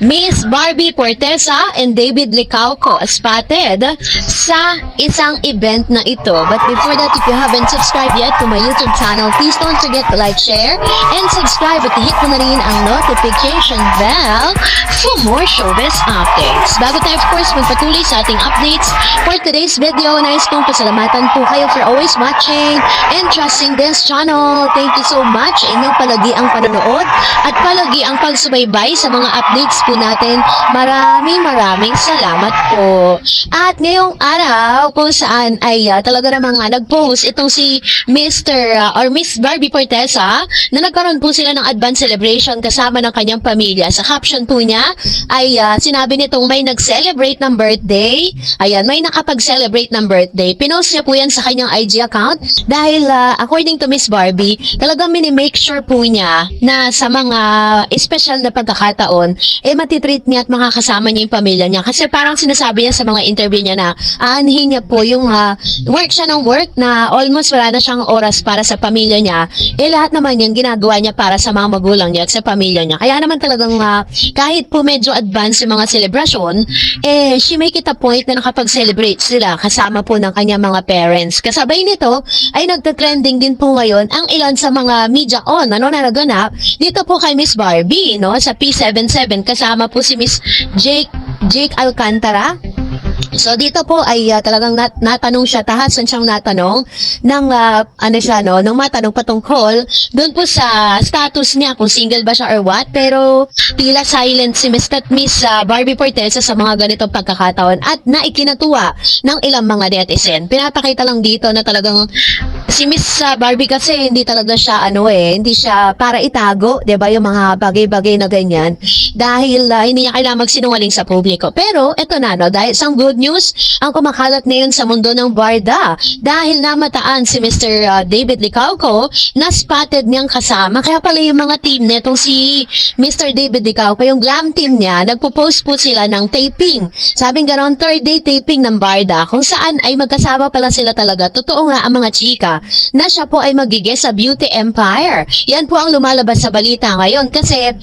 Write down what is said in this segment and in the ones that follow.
Miss Barbie Portesa and David Licauco spotted sa isang event na ito. But before that, if you haven't subscribed yet to my YouTube channel, please don't forget to like, share, and subscribe at hit mo na rin ang notification bell for more showbiz updates. Bago tayo, of course, magpatuloy sa ating updates for today's video, nais kong pasalamatan po kayo for always watching and trusting this channel. Thank you so much. Inyong palagi ang panonood at palagi ang pagsubaybay sa mga updates po natin. Maraming salamat po. At ngayong araw kung saan ay talaga namang nag-post itong si Miss Barbie Portesa na nagkaroon po sila ng advance celebration kasama ng kanyang pamilya. Sa caption po niya ay sinabi nitong may nag-celebrate ng birthday. Ayan, may nakapag-celebrate ng birthday. Pinost niya po yan sa kanyang IG account dahil according to Miss Barbie, talagang mini-make sure po niya na sa mga special na pagkakataon, matitreat niya at makakasama niya yung pamilya niya. Kasi parang sinasabi niya sa mga interview niya na aanhin niya po yung work siya ng work na almost wala na siyang oras para sa pamilya niya. Lahat naman yung ginagawa niya para sa mga magulang niya at sa pamilya niya. Kaya naman talagang kahit po medyo advance yung mga celebration, she make it a point na nakapag-celebrate sila kasama po ng kanyang mga parents. Kasabay nito ay nagta-trending din po ngayon ang ilan sa mga media na naganap dito po kay Miss Barbie, sa P77 kasama po si Miss Jake Alcantara. So dito po ay talagang natanong siya, tahasan siyang natanong ng nung matanong patungkol doon po sa status niya kung single ba siya or what, pero tila silent si Miss Barbie Portesa sa mga ganitong pagkakataon at naikinatuwa ng ilang mga netizen. Pinapakita lang dito na talagang si Miss Barbie kasi hindi talaga siya hindi siya para itago, 'di ba, yung mga bagay-bagay na ganyan dahil hindi niya kailangan magsinungaling sa publiko. Pero eto na dahil isang good news ang kumakalat ngayon sa mundo ng barda dahil namataan si Mr. David Licauco na spotted niyang kasama. Kaya pala yung mga team netong si Mr. David Licauco, yung glam team niya, nagpo-post po sila ng taping. Sabing ganon, third day taping ng barda kung saan ay magkasama pala sila talaga. Totoo nga ang mga chika na siya po ay magiging sa Beauty Empire. Yan po ang lumalabas sa balita ngayon kasi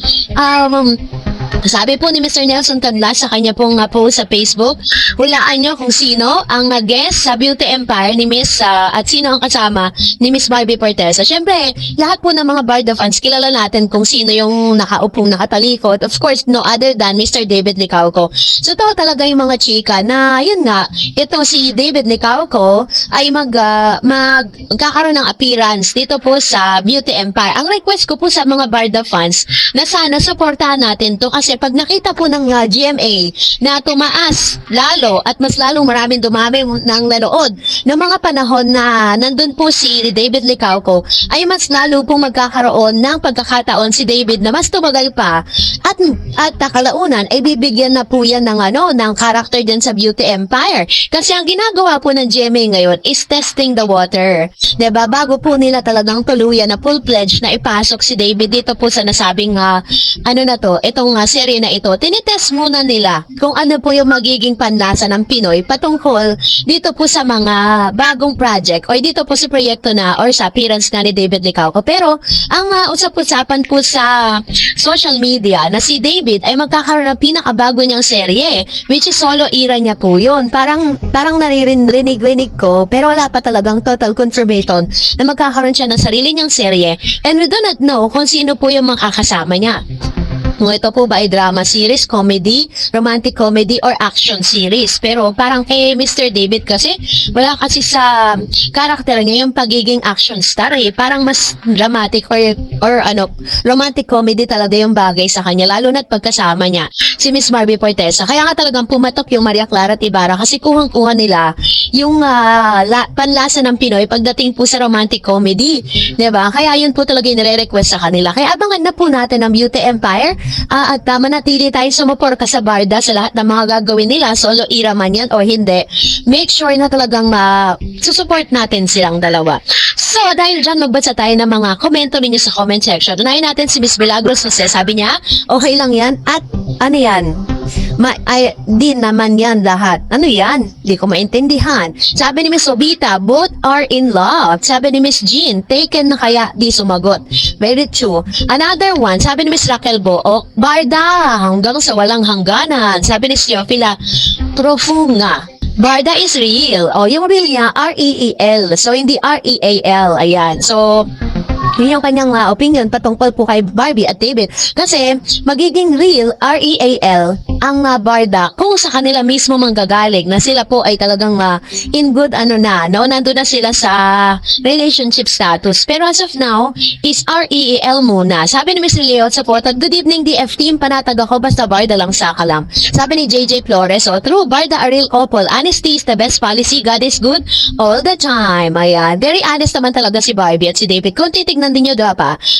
sabi po ni Mr. Nelson Canla sa kanya pong post sa Facebook, hulaan nyo kung sino ang guest sa Beauty Empire ni Miss at sino ang kasama ni Miss Barbie Portesa. Siyempre, lahat po ng mga Barda fans, kilala natin kung sino yung nakaupong nakatalikod. Of course, no other than Mr. David Licauco. So, ito talaga yung mga chika na, yun nga, itong si David Licauco ay magkakaroon ng appearance dito po sa Beauty Empire. Ang request ko po sa mga Barda fans na sana supportahan natin to kasi pag nakita po ng GMA na tumaas lalo at mas lalong maraming dumami ng nanood ng mga panahon na nandun po si David Licauco, ay mas lalo pong magkakaroon ng pagkakataon si David na mas tumagal pa at kalaunan ay bibigyan na po yan ng character dyan sa Beauty Empire. Kasi ang ginagawa po ng GMA ngayon is testing the water. Diba? Bago po nila talagang tuluyan na full-fledged na ipasok si David dito po sa nasabing itong serye na ito, tinitest muna nila kung ano po yung magiging panlasa ng Pinoy patungkol dito po sa mga bagong project o dito po sa proyekto na or sa appearance na ni David Licauco. Pero ang usap-usapan po sa social media na si David ay magkakaroon ng pinakabago niyang serye, which is solo era niya po yun. Parang naririnig ko pero wala pa talagang total confirmation na magkakaroon siya ng sarili niyang serye, and we do not know kung sino po yung makakasama niya. Kung ito po ba ay drama series, comedy, romantic comedy, or action series. Pero parang kay Mr. David kasi, wala kasi sa karakter niya yung pagiging action star Parang mas dramatic or romantic comedy talaga yung bagay sa kanya, lalo na't pagkasama niya si Miss Barbie Portesa. Kaya nga talagang pumatok yung Maria Clara Tibara kasi kuhang-kuha nila yung panlasa ng Pinoy pagdating po sa romantic comedy. Diba? Kaya yun po talaga yung nire-request sa kanila. Kaya abangan na po natin ang Beauty Empire at manatili tayo sumuporta sa barda sa lahat ng mga gagawin nila, solo era man yan o hindi. Make sure na talagang susupport natin silang dalawa. So, dahil dyan, magbasa tayo ng mga komento ninyo sa comment section. Unahin natin si Miss Milagros Jose. Sabi niya, okay lang yan. At ano yan? Di naman yan lahat. Ano yan? Di ko maintindihan. Sabi ni Miss Obita, both are in love. Sabi ni Miss Jean, taken na kaya di sumagot. Very true. Another one, sabi ni Miss Raquel Book, Barda, hanggang sa walang hangganan. Sabi ni Siofila, profunga. Barda is real. O, yung real niya, R-E-E-L. So, hindi R-E-A-L. Ayan. So, yun yung kanyang opinion patungkol po kay Barbie at David. Kasi, magiging real, R-E-A-L, ang Barda kung sa kanila mismo manggagaling na sila po ay talagang in good nandun na sila sa relationship status. Pero as of now, is R-E-A-L muna. Sabi ni Miss Leo sa portal, good evening DF team, panatag ako basta Barda lang saka lang. Sabi ni JJ Flores, true, Barda a real couple. Honesty is the best policy. God is good all the time. Ayan. Very honest naman talaga si Barbie at si David. Kung titignan din nyo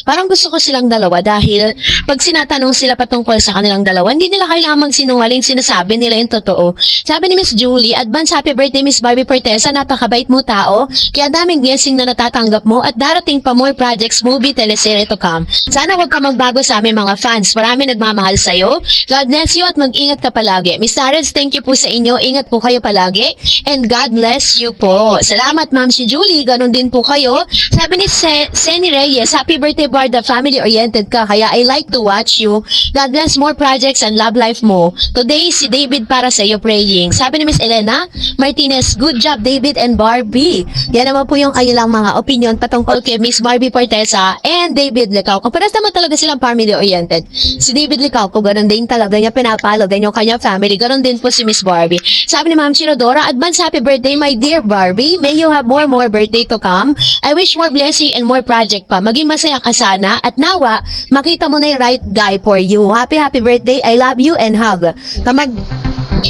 parang gusto ko silang dalawa dahil pag sinatanong sila patungkol sa kanilang dalawa, hindi nila kailangan magsinungaling, sinasabi nila yung totoo. Sabi ni Miss Julie, advance happy birthday Miss Barbie Portesa, napakabait mo tao, kaya daming blessing na natatanggap mo at darating pa more projects, movie, teleserye to come. Sana huwag ka magbago sa aming mga fans. Marami nagmamahal sa'yo. God bless you at mag-ingat ka palagi. Miss Tarens, thank you po sa inyo. Ingat po kayo palagi. And God bless you po. Salamat Ma'am si Julie. Ganon din po kayo. Sabi ni Senny Reyes, happy birthday Barda, family-oriented ka, kaya I like to watch you. God bless more projects and love life mo. Today, si David para sa iyo praying. Sabi ni Miss Elena Martinez, good job David and Barbie. Yan naman po yung kanilang mga opinion patungkol kay Miss Barbie Portesa and David Licauco. Paras naman talaga silang family-oriented. Si David Licauco, ganun din talaga niya pinapalo din yung kanyang family. Ganun din po si Miss Barbie. Sabi ni Ma'am Chirodora, advance happy birthday my dear Barbie. May you have more birthday to come. I wish more blessing and more project pa. Maging masaya ka sana at nawa, makita mo na yung right guy for you. Happy birthday. I love you and hug.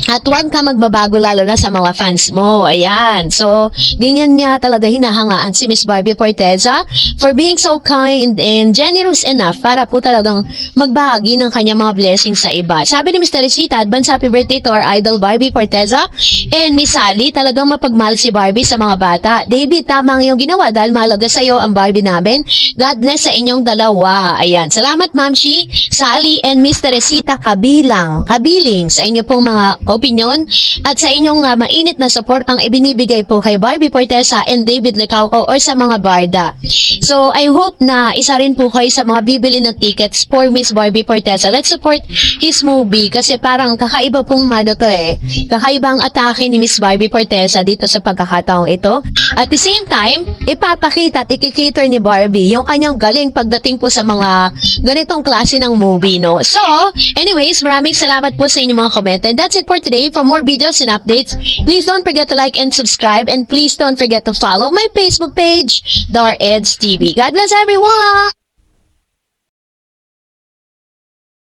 At huwag ka magbabago lalo na sa mga fans mo. Ayan. So, ganyan niya talaga hinahangaan si Miss Barbie Portesa for being so kind and generous enough para po talagang magbahagi ng kanyang mga blessings sa iba. Sabi ni Miss Teresita, advance happy birthday to our idol Barbie Portesa and Miss Sally, talagang mapagmahal si Barbie sa mga bata. David, tama ang iyong ginawa dahil mahalaga sa iyo ang Barbie namin. God bless sa inyong dalawa. Ayan. Salamat Ma'am Shi, Sally and Miss Teresita kabiling sa inyo pong mga opinion at sa inyong mainit na support ang ibinibigay po kay Barbie Portesa and David Licauco or sa mga Barda. So, I hope na isa rin po kayo sa mga bibili ng tickets for Miss Barbie Portesa. Let's support his movie kasi parang kakaiba pong kakaibang atake ni Miss Barbie Portesa dito sa pagkakataong ito. At the same time, ipapakita at ikikater ni Barbie yung kanyang galing pagdating po sa mga ganitong klase ng movie, no? So, anyways, maraming salamat po sa inyong mga comment. And that's it for today. For more videos and updates, please don't forget to like and subscribe, and please don't forget to follow my Facebook page, Dar Eds TV. God bless everyone!